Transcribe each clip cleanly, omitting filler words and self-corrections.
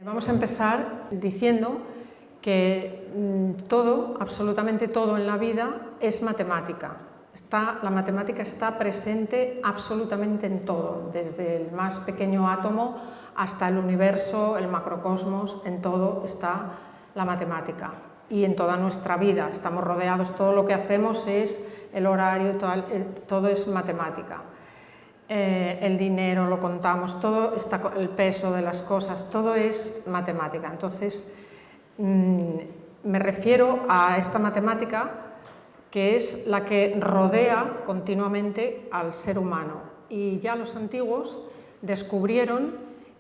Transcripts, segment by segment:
Vamos a empezar diciendo que todo, absolutamente todo en la vida es matemática. La matemática está presente absolutamente en todo, desde el más pequeño átomo hasta el universo, el macrocosmos, en todo está la matemática. Y en toda nuestra vida estamos rodeados, todo lo que hacemos es el horario, todo es matemática. El dinero lo contamos, todo está, el peso de las cosas, todo es matemática. Entonces, me refiero a esta matemática que es la que rodea continuamente al ser humano. Y ya los antiguos descubrieron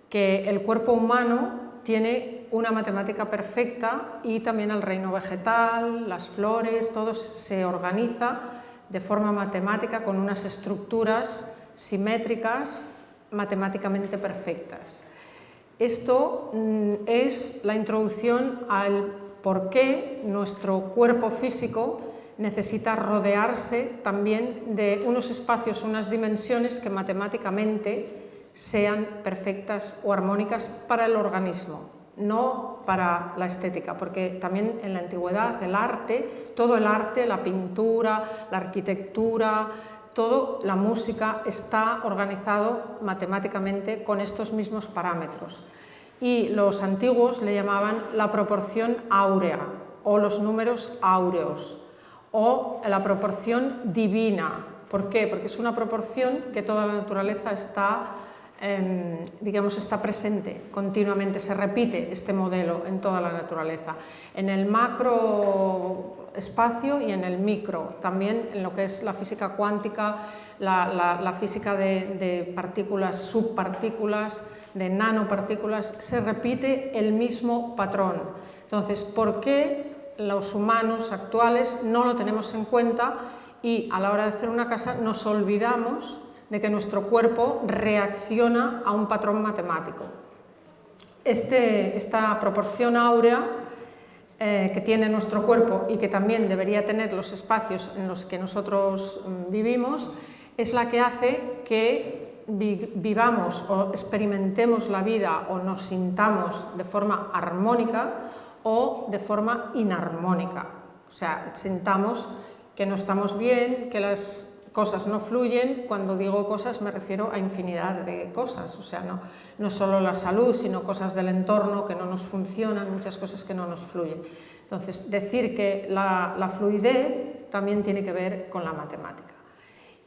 que el cuerpo humano tiene una matemática perfecta y también el reino vegetal, las flores, todo se organiza de forma matemática con unas estructuras simétricas, matemáticamente perfectas. Esto es la introducción al por qué nuestro cuerpo físico necesita rodearse también de unos espacios, unas dimensiones que matemáticamente sean perfectas o armónicas para el organismo, no para la estética, porque también en la antigüedad el arte, todo el arte, la pintura, la arquitectura, todo, la música está organizado matemáticamente con estos mismos parámetros. Y los antiguos le llamaban la proporción áurea o los números áureos o la proporción divina. ¿Por qué? Porque es una proporción que toda la naturaleza está, digamos, está presente continuamente, se repite este modelo en toda la naturaleza, en el macro espacio y en el micro, también en lo que es la física cuántica, la física de partículas, subpartículas, de nanopartículas, se repite el mismo patrón. Entonces, ¿por qué los humanos actuales no lo tenemos en cuenta y a la hora de hacer una casa nos olvidamos de que nuestro cuerpo reacciona a un patrón matemático? Esta proporción áurea que tiene nuestro cuerpo y que también debería tener los espacios en los que nosotros vivimos, es la que hace que vivamos o experimentemos la vida o nos sintamos de forma armónica o de forma inarmónica. O sea, sintamos que no estamos bien, que las cosas no fluyen. Cuando digo cosas me refiero a infinidad de cosas, o sea, no solo la salud, sino cosas del entorno que no nos funcionan, muchas cosas que no nos fluyen. Entonces, decir que la fluidez también tiene que ver con la matemática.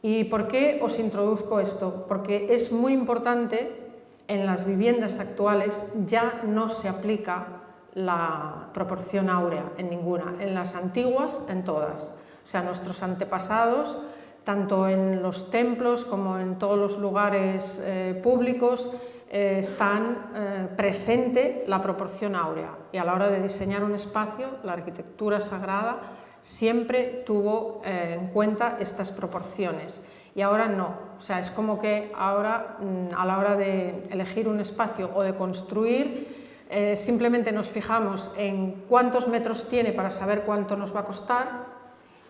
¿Y por qué os introduzco esto? Porque es muy importante, en las viviendas actuales ya no se aplica la proporción áurea en ninguna, en las antiguas en todas. O sea, nuestros antepasados, tanto en los templos como en todos los lugares públicos, están presente la proporción áurea. Y a la hora de diseñar un espacio, la arquitectura sagrada siempre tuvo en cuenta estas proporciones. Y ahora no. O sea, es como que ahora, a la hora de elegir un espacio o de construir, simplemente nos fijamos en cuántos metros tiene para saber cuánto nos va a costar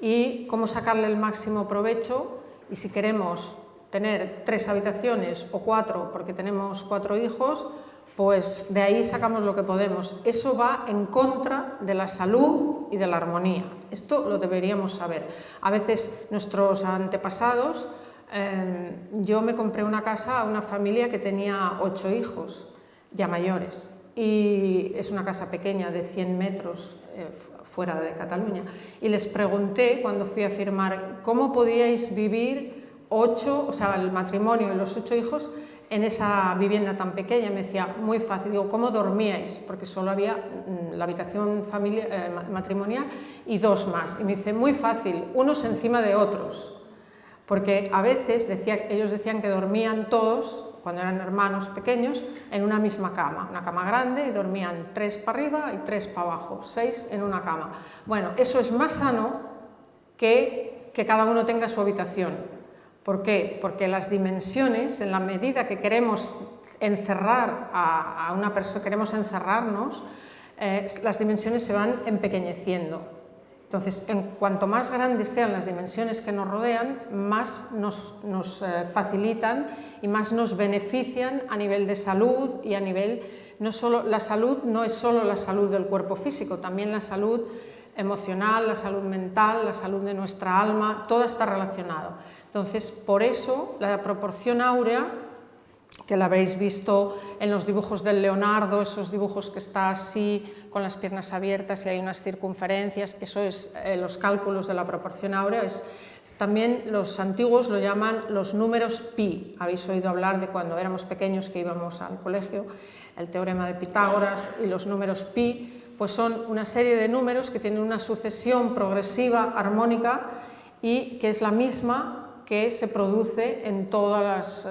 y cómo sacarle el máximo provecho, y si queremos tener 3 habitaciones o 4 porque tenemos 4 hijos, pues de ahí sacamos lo que podemos. Eso va en contra de la salud y de la armonía. Esto lo deberíamos saber. A veces nuestros antepasados, yo me compré una casa a una familia que tenía 8 hijos, ya mayores, y es una casa pequeña de 100 metros fuera de Cataluña, y les pregunté cuando fui a firmar cómo podíais vivir 8, o sea, el matrimonio y los 8 hijos en esa vivienda tan pequeña. Me decía, muy fácil. Digo, ¿cómo dormíais? Porque solo había la habitación matrimonial y 2 más. Y me dice, muy fácil, unos encima de otros. Porque a veces ellos decían que dormían todos, cuando eran hermanos pequeños, en una misma cama, una cama grande, y dormían 3 para arriba y 3 para abajo, 6 en una cama. Bueno, eso es más sano que cada uno tenga su habitación. ¿Por qué? Porque las dimensiones, en la medida que queremos encerrar a una persona, queremos encerrarnos, las dimensiones se van empequeñeciendo. Entonces, cuanto más grandes sean las dimensiones que nos rodean, más nos facilitan y más nos benefician a nivel de salud y a nivel la salud no es solo la salud del cuerpo físico, también la salud emocional, la salud mental, la salud de nuestra alma, todo está relacionado. Entonces, por eso la proporción áurea, que la habréis visto en los dibujos del Leonardo, esos dibujos que está así, con las piernas abiertas y hay unas circunferencias, eso es los cálculos de la proporción áurea. También los antiguos lo llaman los números pi. Habéis oído hablar de cuando éramos pequeños que íbamos al colegio, el teorema de Pitágoras y los números pi, pues son una serie de números que tienen una sucesión progresiva, armónica, y que es la misma que se produce en todos los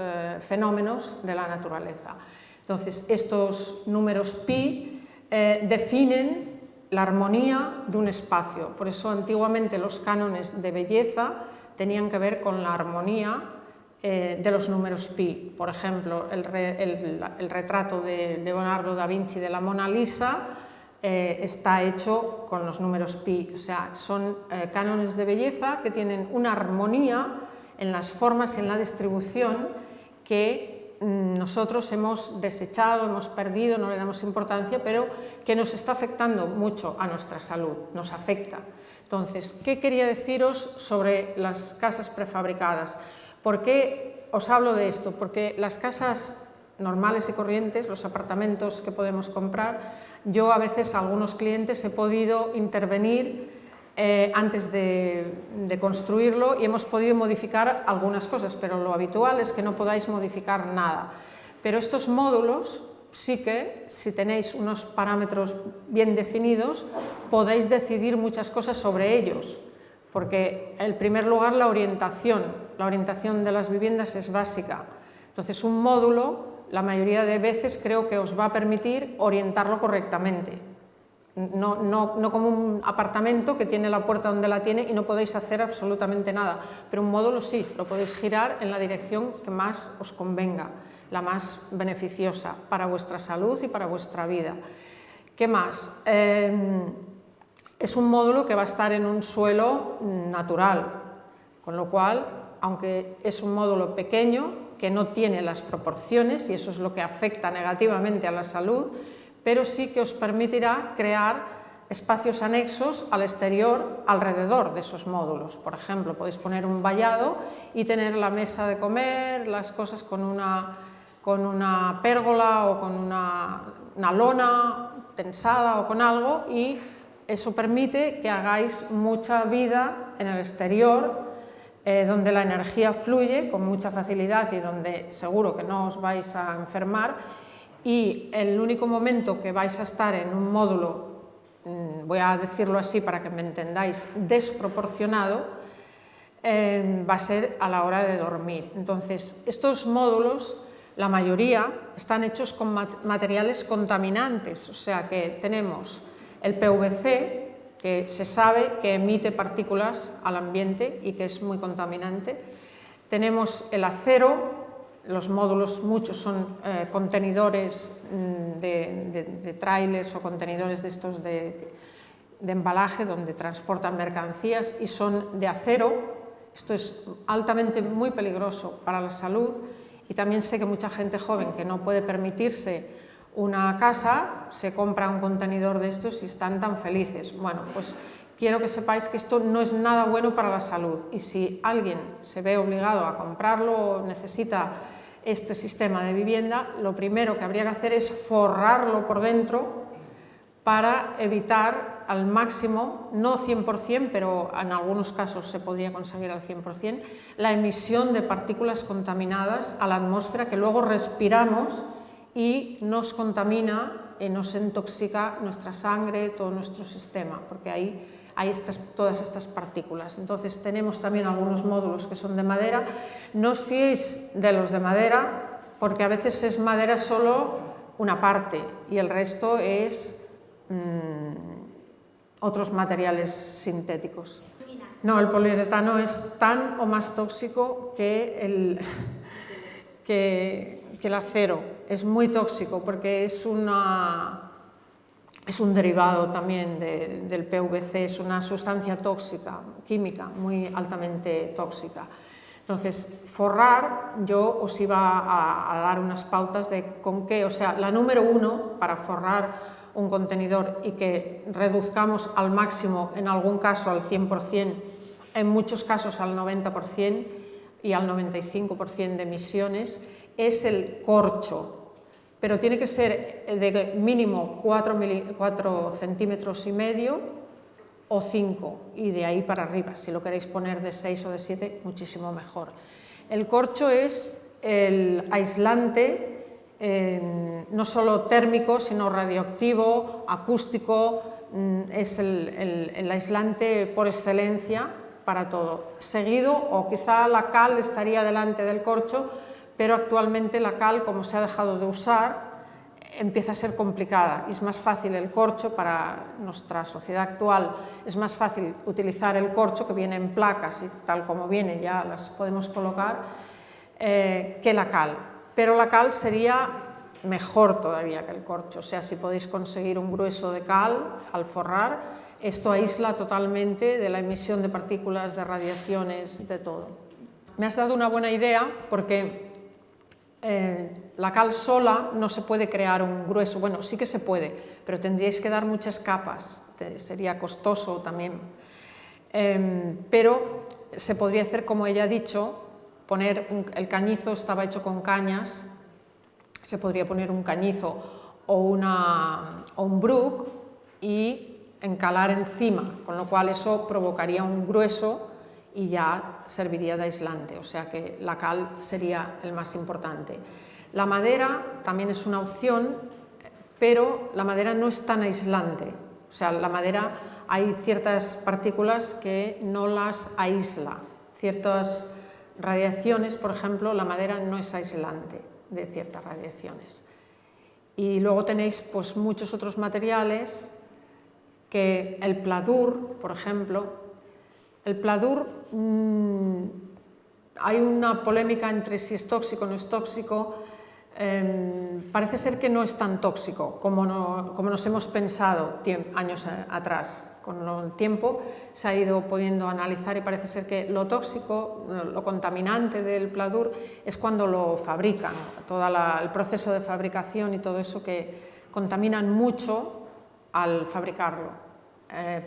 fenómenos de la naturaleza. Entonces, estos números pi definen la armonía de un espacio. Por eso, antiguamente, los cánones de belleza tenían que ver con la armonía de los números pi. Por ejemplo, el retrato de Leonardo da Vinci de la Mona Lisa está hecho con los números pi. O sea, son cánones de belleza que tienen una armonía en las formas y en la distribución que nosotros hemos desechado, hemos perdido, no le damos importancia, pero que nos está afectando mucho a nuestra salud, nos afecta. Entonces, ¿qué quería deciros sobre las casas prefabricadas? ¿Por qué os hablo de esto? Porque las casas normales y corrientes, los apartamentos que podemos comprar, yo a veces a algunos clientes he podido intervenir antes de construirlo y hemos podido modificar algunas cosas, pero lo habitual es que no podáis modificar nada. Pero estos módulos sí que, si tenéis unos parámetros bien definidos, podéis decidir muchas cosas sobre ellos, porque en primer lugar la orientación de las viviendas es básica. Entonces un módulo, la mayoría de veces creo que os va a permitir orientarlo correctamente. No como un apartamento que tiene la puerta donde la tiene y no podéis hacer absolutamente nada, pero un módulo sí, lo podéis girar en la dirección que más os convenga, la más beneficiosa para vuestra salud y para vuestra vida. ¿Qué más? Es un módulo que va a estar en un suelo natural, con lo cual, aunque es un módulo pequeño, que no tiene las proporciones, y eso es lo que afecta negativamente a la salud, pero sí que os permitirá crear espacios anexos al exterior alrededor de esos módulos. Por ejemplo, podéis poner un vallado y tener la mesa de comer, las cosas con una pérgola o con una lona tensada o con algo, y eso permite que hagáis mucha vida en el exterior, donde la energía fluye con mucha facilidad y donde seguro que no os vais a enfermar. Y el único momento que vais a estar en un módulo, voy a decirlo así para que me entendáis, desproporcionado, va a ser a la hora de dormir. Entonces, estos módulos, la mayoría, están hechos con materiales contaminantes, o sea que tenemos el PVC, que se sabe que emite partículas al ambiente y que es muy contaminante. Tenemos el acero. Los módulos, muchos son contenedores de trailers o contenedores de estos de embalaje donde transportan mercancías y son de acero. Esto es altamente muy peligroso para la salud, y también sé que mucha gente joven que no puede permitirse una casa se compra un contenedor de estos y están tan felices. Bueno, pues quiero que sepáis que esto no es nada bueno para la salud, y si alguien se ve obligado a comprarlo o necesita este sistema de vivienda, lo primero que habría que hacer es forrarlo por dentro para evitar al máximo, no 100%, pero en algunos casos se podría conseguir al 100%, la emisión de partículas contaminadas a la atmósfera que luego respiramos y nos contamina y nos intoxica nuestra sangre, todo nuestro sistema, porque ahí hay todas estas partículas. Entonces tenemos también algunos módulos que son de madera. No os fiéis de los de madera, porque a veces es madera solo una parte y el resto es otros materiales sintéticos. No, el poliuretano es tan o más tóxico que el acero. Es muy tóxico porque es un derivado también del PVC, es una sustancia tóxica, química, muy altamente tóxica. Entonces, forrar, yo os iba a dar unas pautas de con qué, o sea, la número 1 para forrar un contenedor y que reduzcamos al máximo, en algún caso al 100%, en muchos casos al 90% y al 95% de emisiones, es el corcho, pero tiene que ser de mínimo 4 centímetros y medio o 5, y de ahí para arriba. Si lo queréis poner de 6 o de 7, muchísimo mejor. El corcho es el aislante, no solo térmico, sino radioactivo, acústico, es el aislante por excelencia para todo. Seguido, o quizá la cal estaría delante del corcho, pero actualmente la cal, como se ha dejado de usar, empieza a ser complicada y es más fácil el corcho. Para nuestra sociedad actual es más fácil utilizar el corcho, que viene en placas y tal como viene ya las podemos colocar, que la cal. Pero la cal sería mejor todavía que el corcho, o sea, si podéis conseguir un grueso de cal al forrar, esto aísla totalmente de la emisión de partículas, de radiaciones, de todo. Me has dado una buena idea porque la cal sola no se puede crear un grueso, bueno, sí que se puede, pero tendríais que dar muchas capas, sería costoso también, pero se podría hacer como ella ha dicho, poner el cañizo estaba hecho con cañas, se podría poner un cañizo o un bruc y encalar encima, con lo cual eso provocaría un grueso y ya serviría de aislante, o sea que la cal sería el más importante. La madera también es una opción, pero la madera no es tan aislante, o sea, la madera hay ciertas partículas que no las aísla, ciertas radiaciones, por ejemplo, la madera no es aislante de ciertas radiaciones. Y luego tenéis pues muchos otros materiales, que el pladur, por ejemplo, el pladur, hay una polémica entre si es tóxico o no es tóxico. Parece ser que no es tan tóxico como nos hemos pensado años atrás. Con el tiempo se ha ido pudiendo analizar y parece ser que lo tóxico, lo contaminante del pladur es cuando lo fabrican, todo el proceso de fabricación y todo eso, que contaminan mucho al fabricarlo,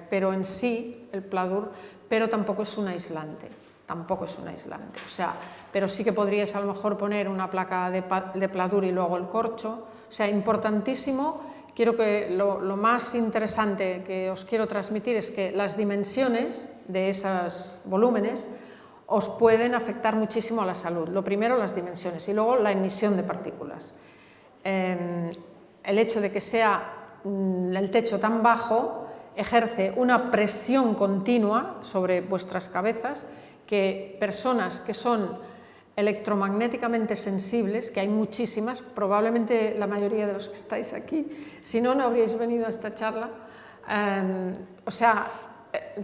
pero en sí el pladur, pero tampoco es un aislante, o sea, pero sí que podríais a lo mejor poner una placa de pladur y luego el corcho, o sea, importantísimo. Quiero que lo más interesante que os quiero transmitir es que las dimensiones de esos volúmenes os pueden afectar muchísimo a la salud. Lo primero, las dimensiones, y luego la emisión de partículas. El hecho de que sea el techo tan bajo ejerce una presión continua sobre vuestras cabezas, que personas que son electromagnéticamente sensibles, que hay muchísimas, probablemente la mayoría de los que estáis aquí, si no, no habríais venido a esta charla, o sea,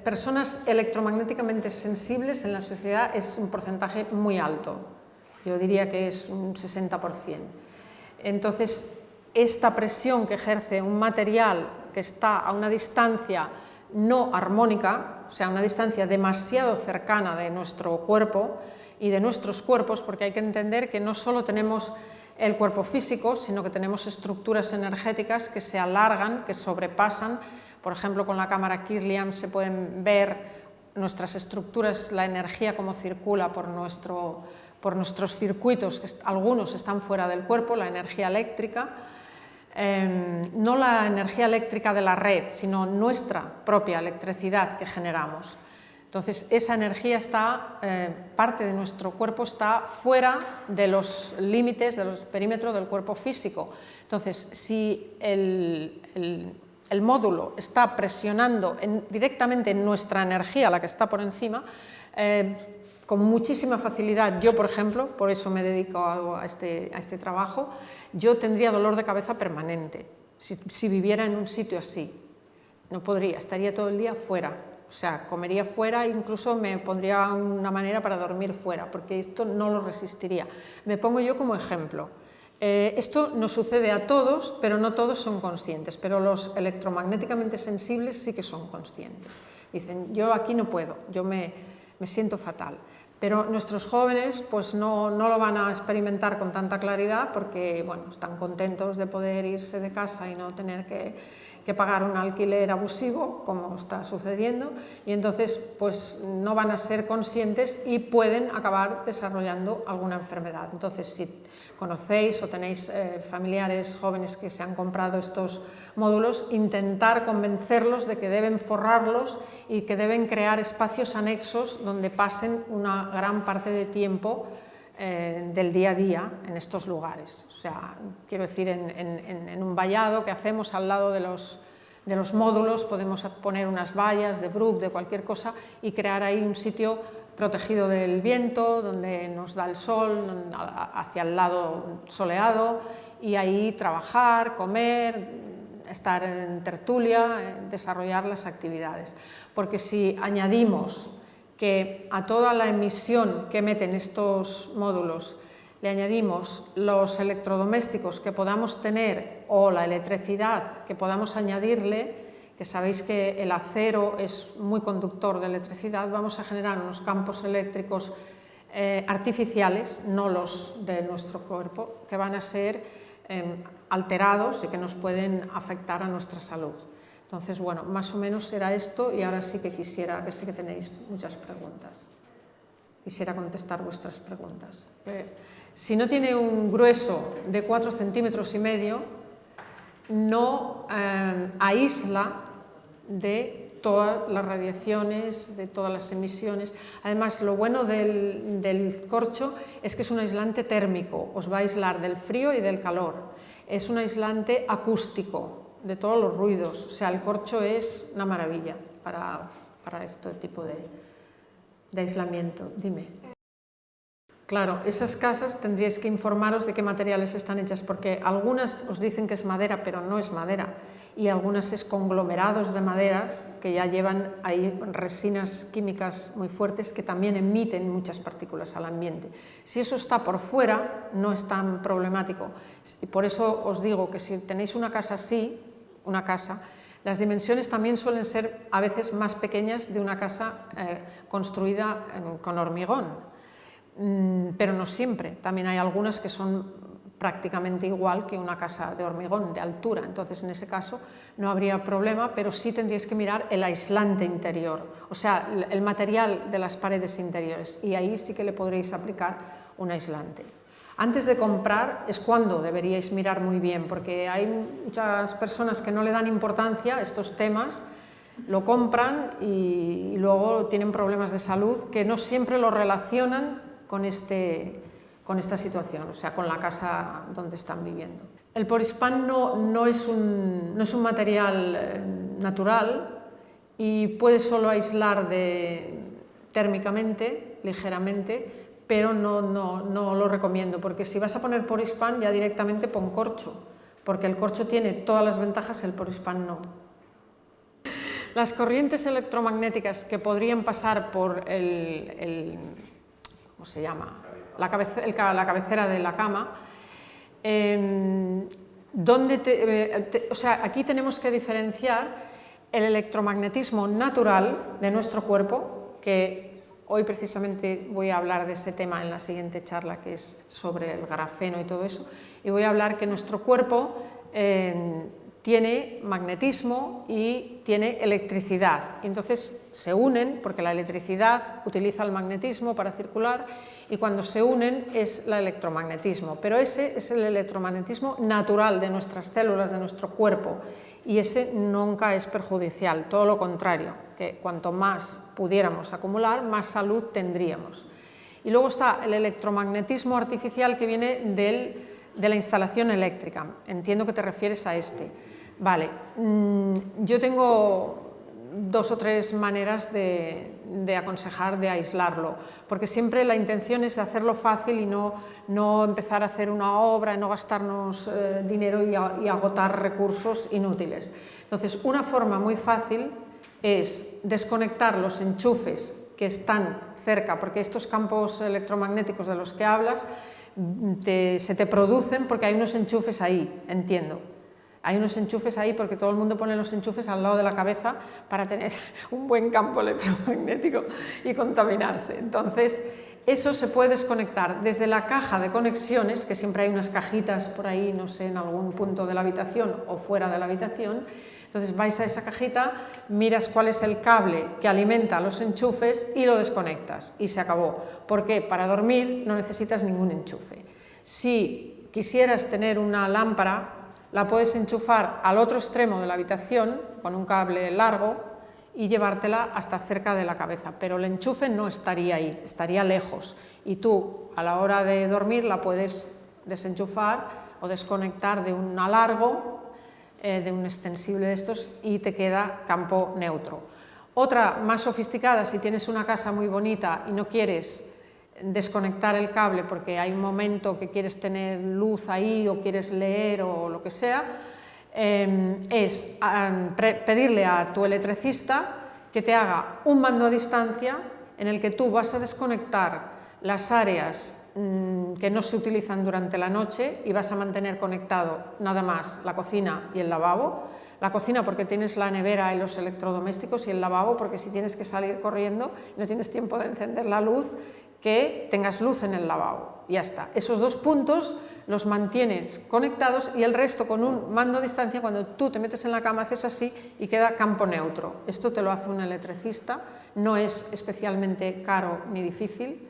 personas electromagnéticamente sensibles en la sociedad es un porcentaje muy alto, yo diría que es un 60%. Entonces, esta presión que ejerce un material que está a una distancia no armónica, o sea, una distancia demasiado cercana de nuestro cuerpo y de nuestros cuerpos, porque hay que entender que no solo tenemos el cuerpo físico, sino que tenemos estructuras energéticas que se alargan, que sobrepasan. Por ejemplo, con la cámara Kirlian se pueden ver nuestras estructuras, la energía cómo circula por nuestros circuitos, que algunos están fuera del cuerpo, la energía eléctrica, no la energía eléctrica de la red, sino nuestra propia electricidad que generamos. Entonces, esa energía está, parte de nuestro cuerpo está fuera de los límites, de los perímetros del cuerpo físico. Entonces, si el módulo está presionando directamente en nuestra energía, la que está por encima, con muchísima facilidad, yo por ejemplo, por eso me dedico a este trabajo, yo tendría dolor de cabeza permanente, si viviera en un sitio así. No podría, estaría todo el día fuera. O sea, comería fuera, incluso me pondría una manera para dormir fuera, porque esto no lo resistiría. Me pongo yo como ejemplo. Esto nos sucede a todos, pero no todos son conscientes, pero los electromagnéticamente sensibles sí que son conscientes. Dicen, yo aquí no puedo, yo me siento fatal. Pero nuestros jóvenes pues no lo van a experimentar con tanta claridad porque bueno, están contentos de poder irse de casa y no tener que pagar un alquiler abusivo, como está sucediendo, y entonces pues no van a ser conscientes y pueden acabar desarrollando alguna enfermedad. Entonces, si conocéis o tenéis familiares jóvenes que se han comprado estos módulos, intentar convencerlos de que deben forrarlos y que deben crear espacios anexos donde pasen una gran parte de tiempo del día a día en estos lugares. O sea, quiero decir, en un vallado que hacemos al lado de los módulos podemos poner unas vallas de bruc, de cualquier cosa, y crear ahí un sitio protegido del viento, donde nos da el sol, hacia el lado soleado, y ahí trabajar, comer, estar en tertulia, desarrollar las actividades. Porque si añadimos que a toda la emisión que emiten estos módulos le añadimos los electrodomésticos que podamos tener o la electricidad que podamos añadirle, que sabéis que el acero es muy conductor de electricidad, vamos a generar unos campos eléctricos artificiales, no los de nuestro cuerpo, que van a ser alterados y que nos pueden afectar a nuestra salud. Entonces, bueno, más o menos era esto, y ahora sí que quisiera, que sé que tenéis muchas preguntas, quisiera contestar vuestras preguntas. Si no tiene un grueso de 4,5 centímetros, no aísla de todas las radiaciones, de todas las emisiones. Además, lo bueno del corcho es que es un aislante térmico, os va a aislar del frío y del calor. Es un aislante acústico, de todos los ruidos. O sea, el corcho es una maravilla para este tipo de aislamiento. Dime. Claro, esas casas tendríais que informaros de qué materiales están hechas, porque algunas os dicen que es madera, pero no es madera, y algunas es conglomerados de maderas que ya llevan ahí resinas químicas muy fuertes que también emiten muchas partículas al ambiente. Si eso está por fuera, no es tan problemático. Y por eso os digo que si tenéis una casa así, las dimensiones también suelen ser a veces más pequeñas de una casa construida con hormigón, pero no siempre. También hay algunas que son prácticamente igual que una casa de hormigón, de altura. Entonces, en ese caso, no habría problema, pero sí tendríais que mirar el aislante interior, o sea, el material de las paredes interiores, y ahí sí que le podréis aplicar un aislante. Antes de comprar es cuando deberíais mirar muy bien, porque hay muchas personas que no le dan importancia a estos temas, lo compran y luego tienen problemas de salud que no siempre lo relacionan con esta situación, o sea, con la casa donde están viviendo. El Porispan no es un material natural y puede solo aislar térmicamente, ligeramente, pero no lo recomiendo, porque si vas a poner Porispan ya directamente pon corcho, porque el corcho tiene todas las ventajas, el Porispan no. Las corrientes electromagnéticas que podrían pasar por ¿cómo se llama? La cabecera de la cama, o sea, aquí tenemos que diferenciar el electromagnetismo natural de nuestro cuerpo, que hoy precisamente voy a hablar de ese tema en la siguiente charla, que es sobre el grafeno y todo eso, y voy a hablar que nuestro cuerpo tiene magnetismo y tiene electricidad. Entonces se unen, porque la electricidad utiliza el magnetismo para circular, y cuando se unen es el electromagnetismo. Pero ese es el electromagnetismo natural de nuestras células, de nuestro cuerpo, y ese nunca es perjudicial, todo lo contrario, que cuanto más pudiéramos acumular, más salud tendríamos. Y luego está el electromagnetismo artificial que viene de la instalación eléctrica. Entiendo que te refieres a este. Vale, yo tengo 2 o 3 maneras de aconsejar, de aislarlo, porque siempre la intención es de hacerlo fácil y no empezar a hacer una obra, no gastarnos dinero y agotar recursos inútiles. Entonces, una forma muy fácil es desconectar los enchufes que están cerca, porque estos campos electromagnéticos de los que hablas se te producen porque hay unos enchufes ahí, entiendo. Hay unos enchufes ahí porque todo el mundo pone los enchufes al lado de la cabeza para tener un buen campo electromagnético y contaminarse. Entonces, Eso se puede desconectar desde la caja de conexiones, que siempre hay unas cajitas por ahí, no sé, en algún punto de la habitación o fuera de la habitación. Entonces vais a esa cajita, miras cuál es el cable que alimenta los enchufes y lo desconectas y se acabó. Porque para dormir no necesitas ningún enchufe. Si quisieras tener una lámpara, la puedes enchufar al otro extremo de la habitación con un cable largo y llevártela hasta cerca de la cabeza, pero el enchufe no estaría ahí, estaría lejos, y tú a la hora de dormir la puedes desenchufar o desconectar de un alargo, de un extensible de estos, y te queda campo neutro. Otra más sofisticada, si tienes una casa muy bonita y no quieres desconectar el cable porque hay un momento que quieres tener luz ahí o quieres leer o lo que sea, es pedirle a tu electricista que te haga un mando a distancia en el que tú vas a desconectar las áreas que no se utilizan durante la noche y vas a mantener conectado nada más la cocina y el lavabo. La cocina porque tienes la nevera y los electrodomésticos, y el lavabo porque si tienes que salir corriendo y no tienes tiempo de encender la luz, que tengas luz en el lavabo. Ya está. Esos dos puntos los mantienes conectados y el resto con un mando a distancia, cuando tú te metes en la cama haces así y queda campo neutro. Esto te lo hace un electricista, no es especialmente caro ni difícil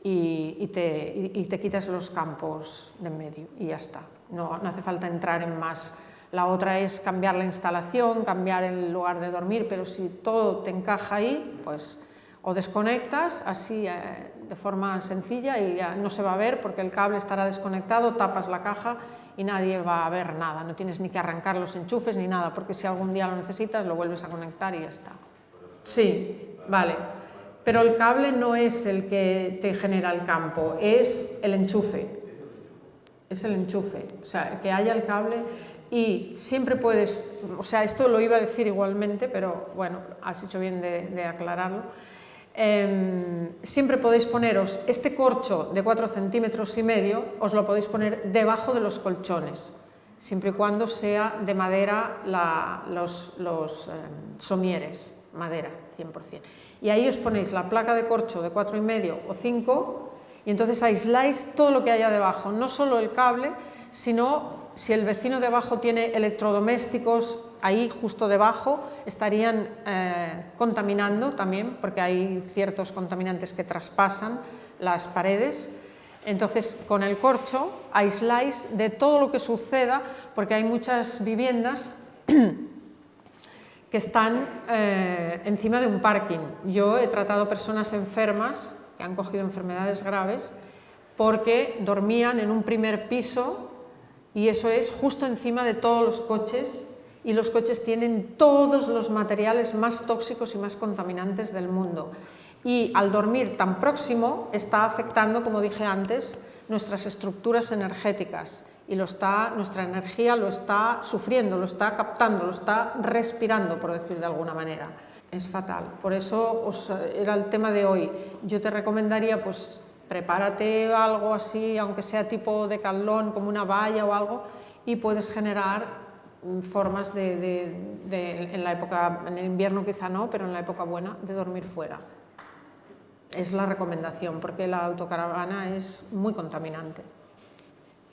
y te quitas los campos de en medio y ya está. No hace falta entrar en más. La otra es cambiar la instalación, cambiar el lugar de dormir, pero si todo te encaja ahí, pues o desconectas así de forma sencilla y ya no se va a ver porque el cable estará desconectado, tapas la caja y nadie va a ver nada, no tienes ni que arrancar los enchufes ni nada, porque si algún día lo necesitas lo vuelves a conectar y ya está. Sí, vale, pero el cable no es el que te genera el campo, es el enchufe, o sea, que haya el cable. Y siempre puedes, o sea, esto lo iba a decir igualmente, pero bueno, has hecho bien de aclararlo. Siempre podéis poneros este corcho de 4,5 centímetros, os lo podéis poner debajo de los colchones, siempre y cuando sea de madera, los somieres, madera, 100%. Y ahí os ponéis la placa de corcho de 4,5 o 5 y entonces aisláis todo lo que haya debajo, no solo el cable, sino si el vecino de abajo tiene electrodomésticos, ahí justo debajo estarían contaminando también, porque hay ciertos contaminantes que traspasan las paredes. Entonces, con el corcho aisláis de todo lo que suceda, porque hay muchas viviendas que están encima de un parking. Yo he tratado personas enfermas que han cogido enfermedades graves porque dormían en un primer piso y eso es justo encima de todos los coches, y los coches tienen todos los materiales más tóxicos y más contaminantes del mundo. Y al dormir tan próximo está afectando, como dije antes, nuestras estructuras energéticas y nuestra energía lo está sufriendo, lo está captando, lo está respirando, por decir de alguna manera. Es fatal. Por eso era el tema de hoy. Yo te recomendaría, pues, prepárate algo así, aunque sea tipo Decathlon, como una valla o algo, y puedes generar formas en la época, en el invierno quizá no, pero en la época buena, de dormir fuera. Es la recomendación, porque la autocaravana es muy contaminante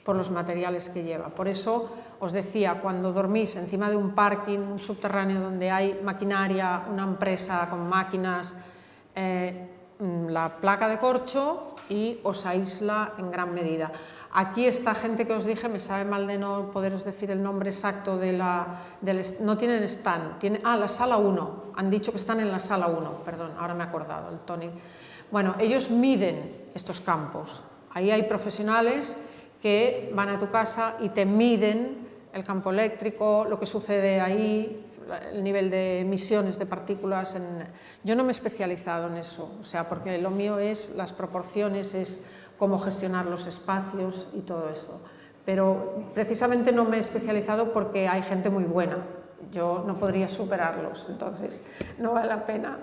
por los materiales que lleva. Por eso os decía, cuando dormís encima de un parking, un subterráneo donde hay maquinaria, una empresa con máquinas, la placa de corcho y os aísla en gran medida. Aquí esta gente que os dije, me sabe mal de no poderos decir el nombre exacto no tienen stand, la sala 1, han dicho que están en la sala 1, perdón, ahora me he acordado, el Tony. Bueno, ellos miden estos campos, ahí hay profesionales que van a tu casa y te miden el campo eléctrico, lo que sucede ahí, el nivel de emisiones de partículas. Yo no me he especializado en eso, o sea, porque lo mío es las proporciones, es cómo gestionar los espacios y todo eso. Pero precisamente no me he especializado porque hay gente muy buena. Yo no podría superarlos, entonces no vale la pena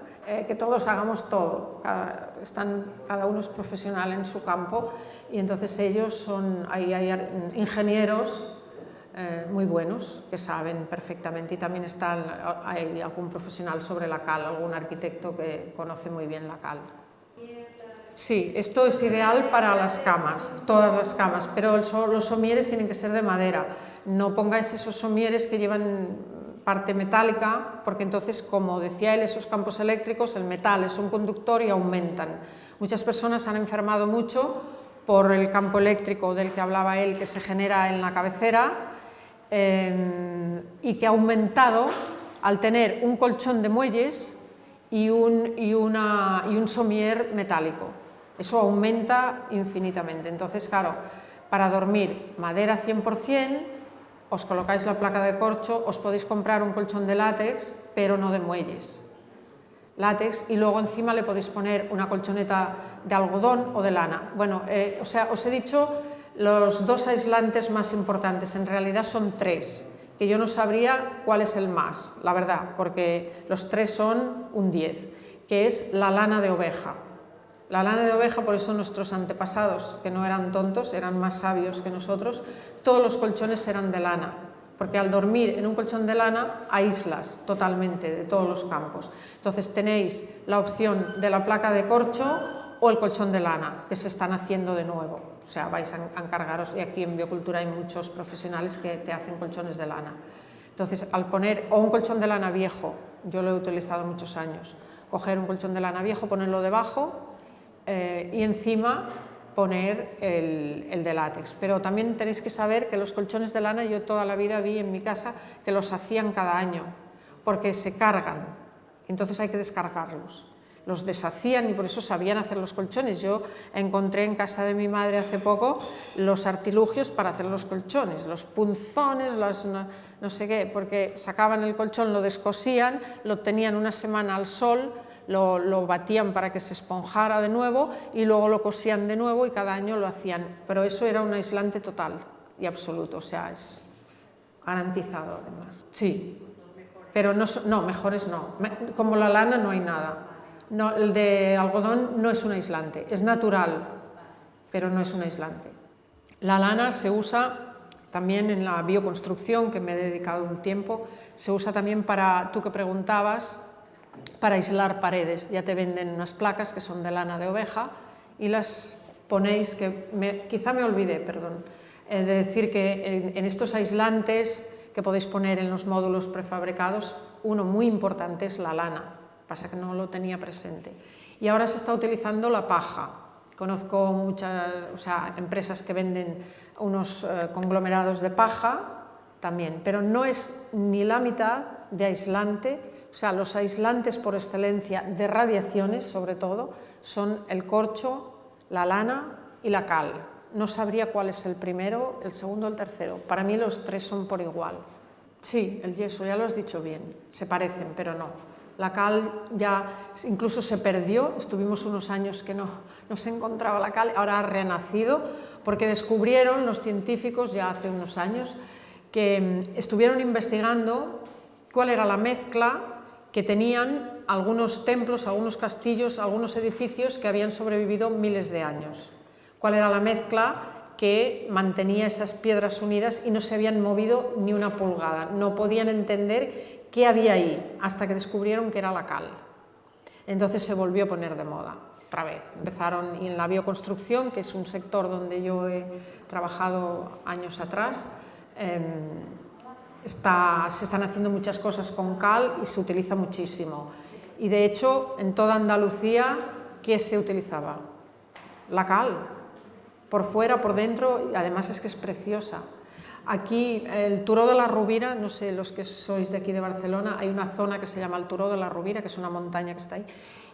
que todos hagamos todo. Cada uno es profesional en su campo y entonces ellos hay ingenieros muy buenos que saben perfectamente, y también hay algún profesional sobre la cal, algún arquitecto que conoce muy bien la cal. Sí, esto es ideal para las camas, todas las camas, pero los somieres tienen que ser de madera. No pongáis esos somieres que llevan parte metálica, porque entonces, como decía él, esos campos eléctricos, el metal es un conductor y aumentan. Muchas personas han enfermado mucho por el campo eléctrico del que hablaba él, que se genera en la cabecera, y que ha aumentado al tener un colchón de muelles y un somier metálico. Eso aumenta infinitamente. Entonces, claro, para dormir madera 100%, os colocáis la placa de corcho, os podéis comprar un colchón de látex, pero no de muelles. Látex, y luego encima le podéis poner una colchoneta de algodón o de lana. Bueno, o sea, os he dicho los dos aislantes más importantes, en realidad son tres, que yo no sabría cuál es el más, la verdad, porque los tres son un 10, que es la lana de oveja. La lana de oveja, por eso nuestros antepasados, que no eran tontos, eran más sabios que nosotros, todos los colchones eran de lana, porque al dormir en un colchón de lana aíslas totalmente de todos los campos. Entonces tenéis la opción de la placa de corcho o el colchón de lana, que se están haciendo de nuevo. O sea, vais a encargaros, y aquí en Biocultura hay muchos profesionales que te hacen colchones de lana. Entonces, al poner, o un colchón de lana viejo, yo lo he utilizado muchos años, coger un colchón de lana viejo, ponerlo debajo, y encima poner el de látex. Pero también tenéis que saber que los colchones de lana, yo toda la vida vi en mi casa que los hacían cada año, porque se cargan, entonces hay que descargarlos. Los deshacían y por eso sabían hacer los colchones. Yo encontré en casa de mi madre hace poco los artilugios para hacer los colchones, los punzones, no sé qué, porque sacaban el colchón, lo descosían, lo tenían una semana al sol, lo batían para que se esponjara de nuevo y luego lo cosían de nuevo y cada año lo hacían. Pero eso era un aislante total y absoluto, o sea, es garantizado además. Sí, pero no, mejores no. Como la lana no hay nada. No, el de algodón no es un aislante, es natural, pero no es un aislante. La lana se usa también en la bioconstrucción, que me he dedicado un tiempo, se usa también para, tú que preguntabas, para aislar paredes. Ya te venden unas placas que son de lana de oveja y las ponéis, quizá me olvidé, perdón, de decir que en estos aislantes que podéis poner en los módulos prefabricados, uno muy importante es la lana. Pasa que no lo tenía presente. Y ahora se está utilizando la paja. Conozco muchas empresas que venden unos conglomerados de paja también, pero no es ni la mitad de aislante. O sea, los aislantes por excelencia de radiaciones, sobre todo, son el corcho, la lana y la cal. No sabría cuál es el primero, el segundo o el tercero. Para mí los tres son por igual. Sí, el yeso, ya lo has dicho bien. Se parecen, pero no. La cal ya incluso se perdió, estuvimos unos años que no se encontraba la cal, ahora ha renacido, porque descubrieron los científicos ya hace unos años que estuvieron investigando cuál era la mezcla que tenían algunos templos, algunos castillos, algunos edificios que habían sobrevivido miles de años. Cuál era la mezcla que mantenía esas piedras unidas y no se habían movido ni una pulgada, no podían entender qué había ahí, hasta que descubrieron que era la cal. Entonces se volvió a poner de moda, otra vez. Empezaron, y en la bioconstrucción, que es un sector donde yo he trabajado años atrás, se están haciendo muchas cosas con cal y se utiliza muchísimo. Y de hecho, en toda Andalucía, ¿qué se utilizaba? La cal, por fuera, por dentro, y además es que es preciosa. Aquí, el Turó de la Rovira, no sé, los que sois de aquí de Barcelona, hay una zona que se llama el Turó de la Rovira, que es una montaña que está ahí,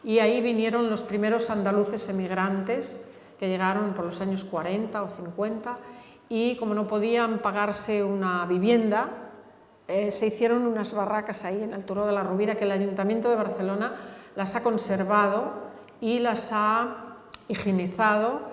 y ahí vinieron los primeros andaluces emigrantes que llegaron por los años 40 o 50, y como no podían pagarse una vivienda, se hicieron unas barracas ahí en el Turó de la Rovira, que el Ayuntamiento de Barcelona las ha conservado y las ha higienizado.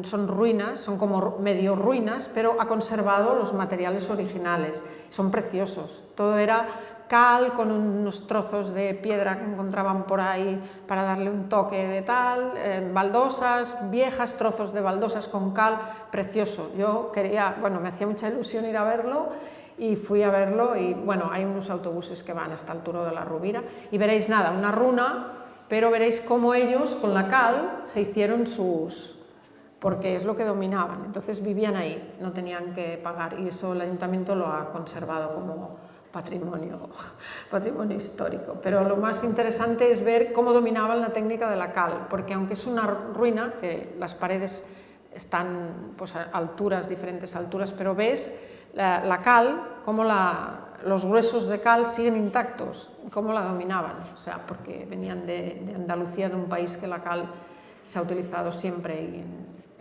Son ruinas, son como medio ruinas, pero ha conservado los materiales originales, son preciosos. Todo era cal con unos trozos de piedra que encontraban por ahí para darle un toque de tal, baldosas viejas, trozos de baldosas con cal, precioso. Yo quería, me hacía mucha ilusión ir a verlo y fui a verlo y hay unos autobuses que van hasta el Turó de la Rovira y veréis nada, una runa pero veréis cómo ellos con la cal se hicieron sus... porque es lo que dominaban, entonces vivían ahí, no tenían que pagar, y eso el ayuntamiento lo ha conservado como patrimonio histórico. Pero lo más interesante es ver cómo dominaban la técnica de la cal, porque aunque es una ruina, que las paredes están pues, a alturas, diferentes alturas, pero ves la cal, cómo los gruesos de cal siguen intactos, cómo la dominaban, o sea, porque venían de Andalucía, de un país que la cal se ha utilizado siempre, y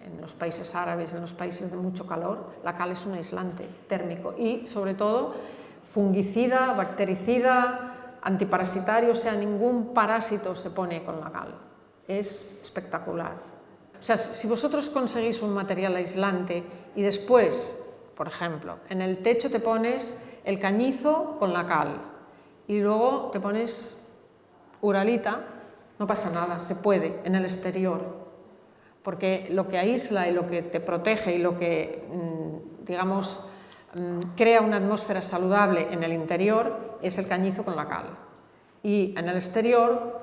en los países árabes, en los países de mucho calor, la cal es un aislante térmico y, sobre todo, fungicida, bactericida, antiparasitario, o sea, ningún parásito se pone con la cal. Es espectacular. O sea, si vosotros conseguís un material aislante y después, por ejemplo, en el techo te pones el cañizo con la cal y luego te pones uralita, no pasa nada, se puede en el exterior, porque lo que aísla y lo que te protege y lo que, digamos, crea una atmósfera saludable en el interior es el cañizo con la cal. Y en el exterior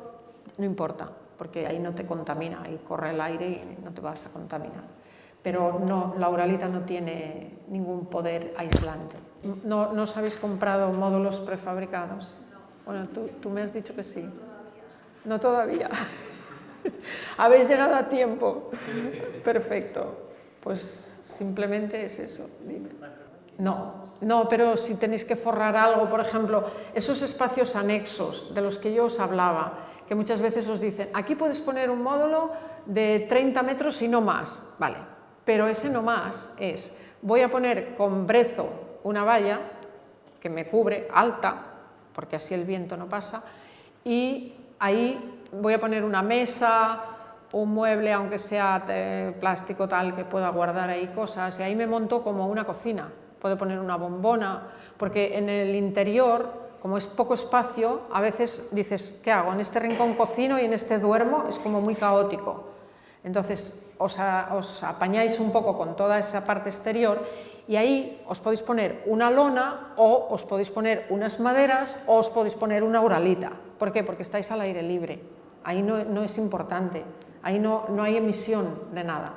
no importa, porque ahí no te contamina, ahí corre el aire y no te vas a contaminar. Pero no, la uralita no tiene ningún poder aislante. ¿No os habéis comprado módulos prefabricados? Bueno, tú me has dicho que sí. No todavía. Habéis llegado a tiempo. Perfecto. Pues simplemente es eso. Dime. No, pero si tenéis que forrar algo, por ejemplo, esos espacios anexos de los que yo os hablaba, que muchas veces os dicen, aquí puedes poner un módulo de 30 metros y no más. Vale, pero ese no más es, voy a poner con brezo una valla que me cubre, alta, porque así el viento no pasa, y ahí voy a poner una mesa, un mueble, aunque sea de plástico tal, que pueda guardar ahí cosas, y ahí me monto como una cocina. Puedo poner una bombona, porque en el interior, como es poco espacio, a veces dices, ¿qué hago? En este rincón cocino y en este duermo, es como muy caótico. Entonces os apañáis un poco con toda esa parte exterior y ahí os podéis poner una lona o os podéis poner unas maderas o os podéis poner una uralita. ¿Por qué? Porque estáis al aire libre. Ahí no es importante, ahí no hay emisión de nada.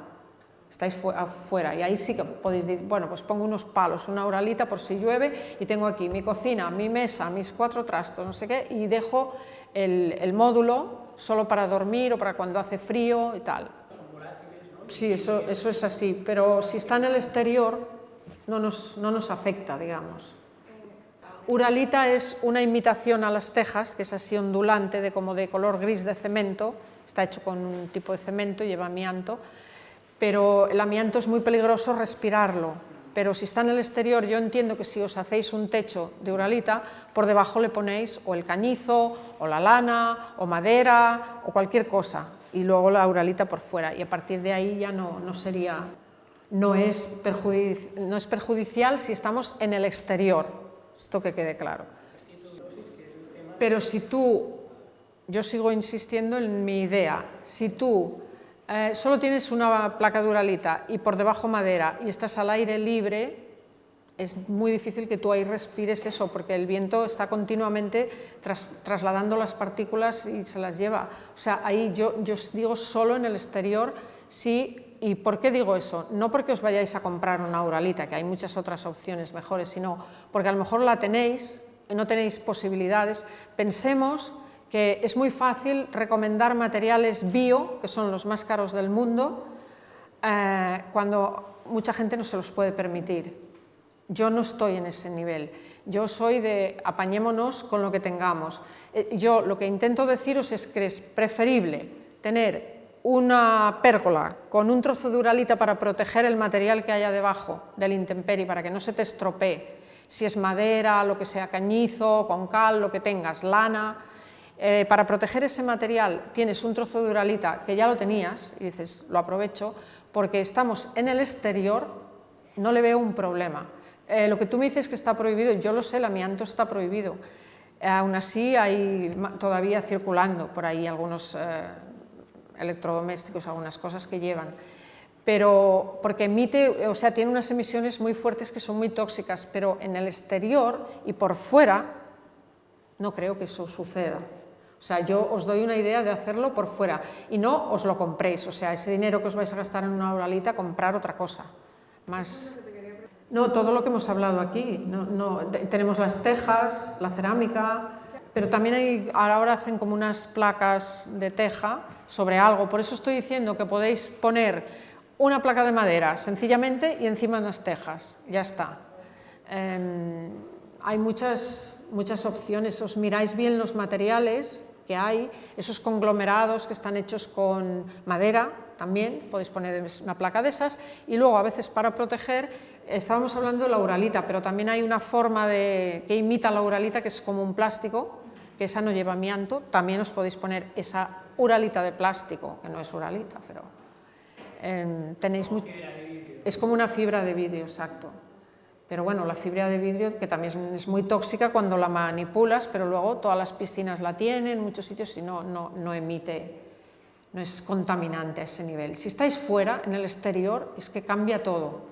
Estáis afuera y ahí sí que podéis decir, bueno, pues pongo unos palos, una uralita por si llueve y tengo aquí mi cocina, mi mesa, mis 4 trastos, no sé qué, y dejo el módulo solo para dormir o para cuando hace frío y tal. Sí, eso es así, pero si está en el exterior no nos afecta, digamos. Uralita es una imitación a las tejas, que es así ondulante, como de color gris de cemento, está hecho con un tipo de cemento, lleva amianto, pero el amianto es muy peligroso respirarlo, pero si está en el exterior, yo entiendo que si os hacéis un techo de uralita, por debajo le ponéis o el cañizo, o la lana, o madera, o cualquier cosa, y luego la uralita por fuera, y a partir de ahí ya no es perjudicial si estamos en el exterior, esto que quede claro. Pero si yo sigo insistiendo en mi idea, si tú solo tienes una placa de uralita y por debajo madera y estás al aire libre, es muy difícil que tú ahí respires eso, porque el viento está continuamente trasladando las partículas y se las lleva. O sea, ahí yo os digo solo en el exterior, sí. ¿Y por qué digo eso? No porque os vayáis a comprar una uralita, que hay muchas otras opciones mejores, sino porque a lo mejor la tenéis y no tenéis posibilidades. Pensemos que es muy fácil recomendar materiales bio, que son los más caros del mundo, cuando mucha gente no se los puede permitir. Yo no estoy en ese nivel, yo soy de apañémonos con lo que tengamos. Yo lo que intento deciros es que es preferible tener una pérgola con un trozo de uralita para proteger el material que haya debajo del intemperie, para que no se te estropee, si es madera, lo que sea, cañizo, con cal, lo que tengas, lana. Para proteger ese material tienes un trozo de uralita que ya lo tenías y dices, lo aprovecho, porque estamos en el exterior, no le veo un problema. Lo que tú me dices que está prohibido, yo lo sé, el amianto está prohibido. Aún así hay todavía circulando por ahí algunos electrodomésticos, algunas cosas que llevan. Pero porque emite, o sea, tiene unas emisiones muy fuertes que son muy tóxicas, pero en el exterior y por fuera no creo que eso suceda. O sea, yo os doy una idea de hacerlo por fuera y no os lo compréis, o sea, ese dinero que os vais a gastar en una Auralita, comprar otra cosa. Más... No, todo lo que hemos hablado aquí, tenemos las tejas, la cerámica, pero también ahora hacen como unas placas de teja sobre algo, por eso estoy diciendo que podéis poner una placa de madera sencillamente y encima unas tejas, ya está. Hay muchas opciones, os miráis bien los materiales que hay, esos conglomerados que están hechos con madera, también podéis poner una placa de esas, y luego a veces para proteger, estábamos hablando de la Auralita, pero también hay una forma que imita la Auralita, que es como un plástico, que esa no lleva amianto, también os podéis poner esa Uralita de plástico, que no es Uralita, pero es como una fibra de vidrio, exacto. Pero bueno, la fibra de vidrio, que también es muy tóxica cuando la manipulas, pero luego todas las piscinas la tienen, en muchos sitios, y no emite, no es contaminante a ese nivel. Si estáis fuera, en el exterior, es que cambia todo.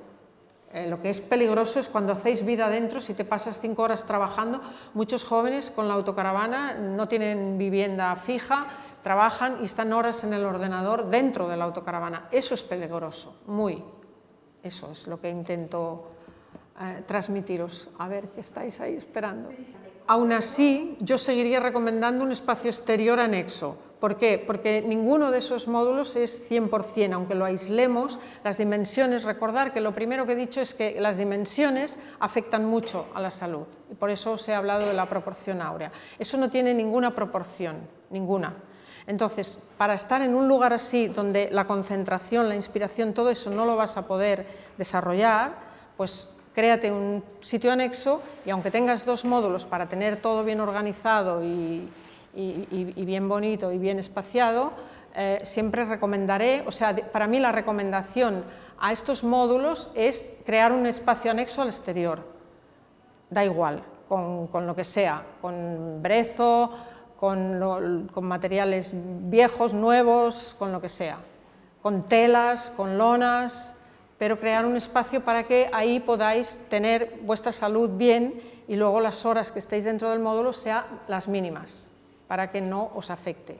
Lo que es peligroso es cuando hacéis vida dentro, si te pasas 5 horas trabajando. Muchos jóvenes con la autocaravana no tienen vivienda fija, trabajan y están horas en el ordenador dentro de la autocaravana. Eso es peligroso, muy. Eso es lo que intento transmitiros. A ver, ¿qué estáis ahí esperando? Aún así, yo seguiría recomendando un espacio exterior anexo. ¿Por qué? Porque ninguno de esos módulos es 100%, aunque lo aislemos, las dimensiones, recordar que lo primero que he dicho es que las dimensiones afectan mucho a la salud, y por eso os he hablado de la proporción áurea. Eso no tiene ninguna proporción, ninguna. Entonces, para estar en un lugar así, donde la concentración, la inspiración, todo eso no lo vas a poder desarrollar, pues créate un sitio anexo, y aunque tengas 2 módulos para tener todo bien organizado y bien bonito y bien espaciado, siempre recomendaré, o sea, para mí la recomendación a estos módulos es crear un espacio anexo al exterior, da igual, con lo que sea, con brezo, con materiales viejos, nuevos, con lo que sea, con telas, con lonas, pero crear un espacio para que ahí podáis tener vuestra salud bien y luego las horas que estéis dentro del módulo sean las mínimas, para que no os afecte.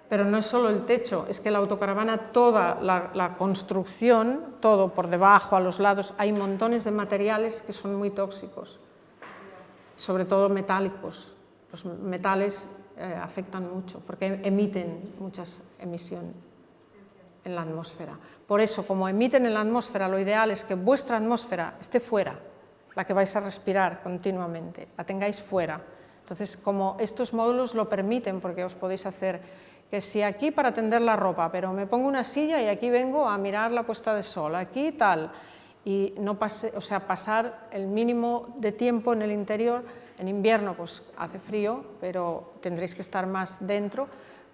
Pero no es solo el techo, es que la autocaravana, toda la construcción, todo por debajo, a los lados, hay montones de materiales que son muy tóxicos, sobre todo metálicos. Los metales afectan mucho porque emiten muchas emisiones en la atmósfera. Por eso, como emiten en la atmósfera, lo ideal es que vuestra atmósfera esté fuera, la que vais a respirar continuamente, la tengáis fuera. Entonces, como estos módulos lo permiten, porque os podéis hacer que si aquí para tender la ropa, pero me pongo una silla y aquí vengo a mirar la puesta de sol, aquí tal, y no pasar el mínimo de tiempo en el interior. En invierno pues hace frío, pero tendréis que estar más dentro,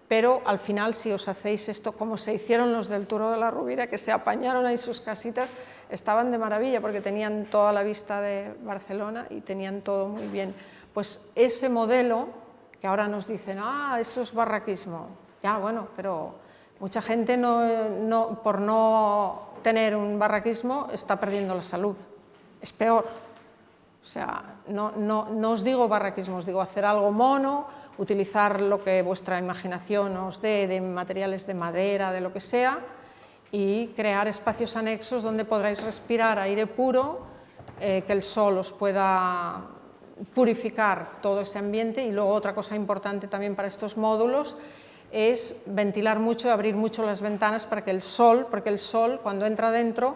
pero al final si os hacéis esto, como se hicieron los del Turó de la Rovira, que se apañaron ahí sus casitas, estaban de maravilla porque tenían toda la vista de Barcelona y tenían todo muy bien. Pues ese modelo, que ahora nos dicen, eso es barraquismo, ya bueno, pero mucha gente por no tener un barraquismo está perdiendo la salud, es peor. O sea, no os digo barraquismo, os digo hacer algo mono, utilizar lo que vuestra imaginación os dé de materiales de madera, de lo que sea, y crear espacios anexos donde podráis respirar aire puro, que el sol os pueda purificar todo ese ambiente. Y luego otra cosa importante también para estos módulos es ventilar mucho y abrir mucho las ventanas para que el sol, porque el sol cuando entra dentro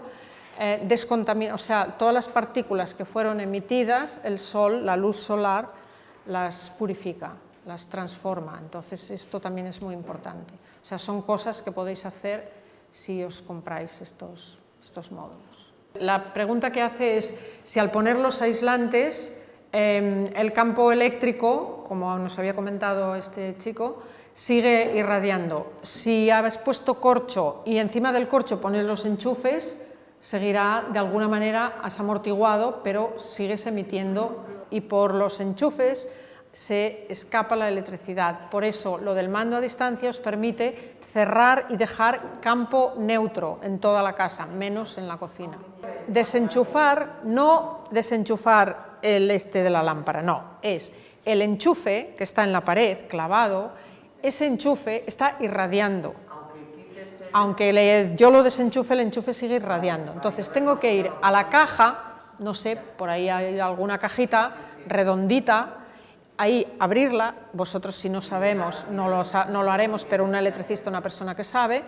descontamina, o sea, todas las partículas que fueron emitidas, el sol, la luz solar, las purifica, las transforma. Entonces esto también es muy importante. O sea, son cosas que podéis hacer si os compráis estos módulos. La pregunta que hace es si al poner los aislantes el campo eléctrico, como nos había comentado este chico, sigue irradiando. Si habéis puesto corcho y encima del corcho ponéis los enchufes, seguirá de alguna manera amortiguado, pero sigues emitiendo, y por los enchufes se escapa la electricidad. Por eso lo del mando a distancia os permite cerrar y dejar campo neutro en toda la casa, menos en la cocina. Desenchufar, no desenchufar el de la lámpara, no, es el enchufe que está en la pared, clavado, ese enchufe está irradiando. Aunque yo lo desenchufe, el enchufe sigue irradiando. Entonces tengo que ir a la caja, no sé, por ahí hay alguna cajita redondita, ahí abrirla, vosotros si no sabemos no lo haremos, pero un electricista, una persona que sabe,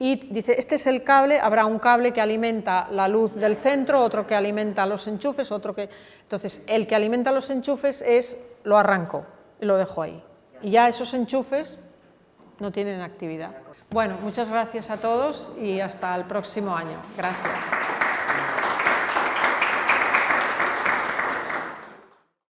y dice, este es el cable, habrá un cable que alimenta la luz del centro, otro que alimenta los enchufes, otro que... Entonces, el que alimenta los enchufes lo arranco y lo dejo ahí. Y ya esos enchufes no tienen actividad. Bueno, muchas gracias a todos y hasta el próximo año. Gracias.